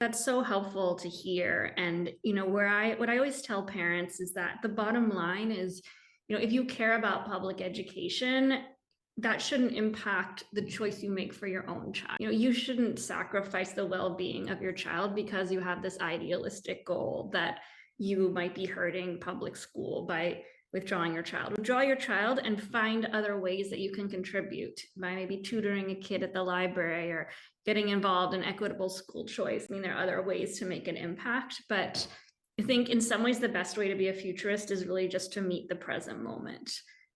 That's so helpful to hear. And, what I always tell parents is that the bottom line is, if you care about public education, that shouldn't impact the choice you make for your own child. You shouldn't sacrifice the well-being of your child because you have this idealistic goal that you might be hurting public school by withdrawing your child. Withdraw your child and find other ways that you can contribute by maybe tutoring a kid at the library or getting involved in equitable school choice. I mean, there are other ways to make an impact, but I think in some ways the best way to be a futurist is really just to meet the present moment.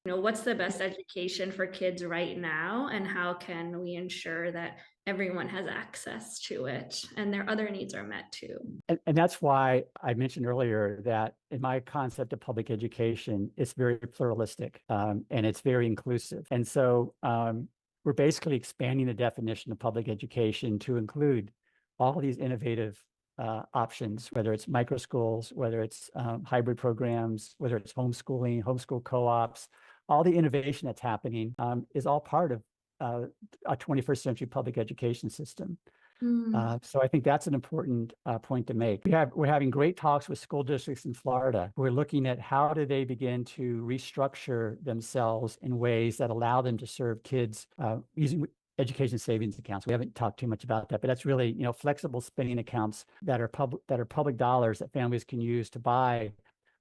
What's the best education for kids right now, and how can we ensure that everyone has access to it and their other needs are met too? And that's why I mentioned earlier that in my concept of public education, it's very pluralistic and it's very inclusive. And so we're basically expanding the definition of public education to include all these innovative options, whether it's microschools, whether it's hybrid programs, whether it's homeschooling, homeschool co-ops. All the innovation that's happening is all part of a 21st century public education system. So I think that's an important point to make. We're having great talks with school districts in Florida. We're looking at how do they begin to restructure themselves in ways that allow them to serve kids using education savings accounts. We haven't talked too much about that, but that's really, flexible spending accounts that are public dollars that families can use to buy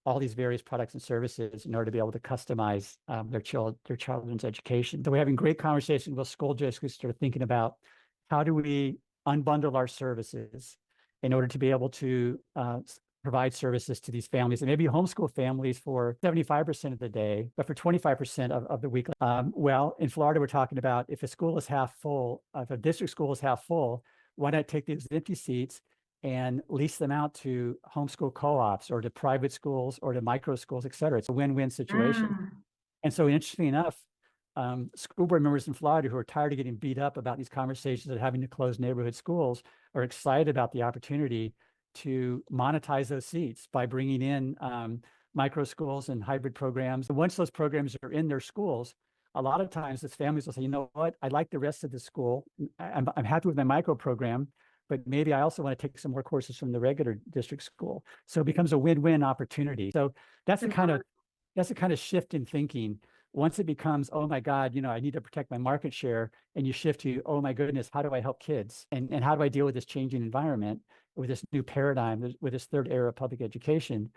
all these various products and services in order to be able to customize their children's education. So we're having great conversations with school districts who are thinking about how do we unbundle our services in order to be able to provide services to these families, and maybe homeschool families for 75% of the day, but for 25% of the week. Well, in Florida, we're talking about if a school is half full, if a district school is half full, why not take these empty seats and lease them out to homeschool co-ops or to private schools or to micro schools, et cetera. It's a win-win situation. And so interestingly enough, school board members in Florida who are tired of getting beat up about these conversations of having to close neighborhood schools are excited about the opportunity to monetize those seats by bringing in micro schools and hybrid programs. And once those programs are in their schools, a lot of times those families will say, you know what, I like the rest of the school. I'm happy with my micro program, but maybe I also want to take some more courses from the regular district school. So it becomes a win-win opportunity. So that's the kind of shift in thinking. Once it becomes, oh my God, I need to protect my market share, and you shift to, oh my goodness, how do I help kids? And how do I deal with this changing environment, with this new paradigm, with this third era of public education?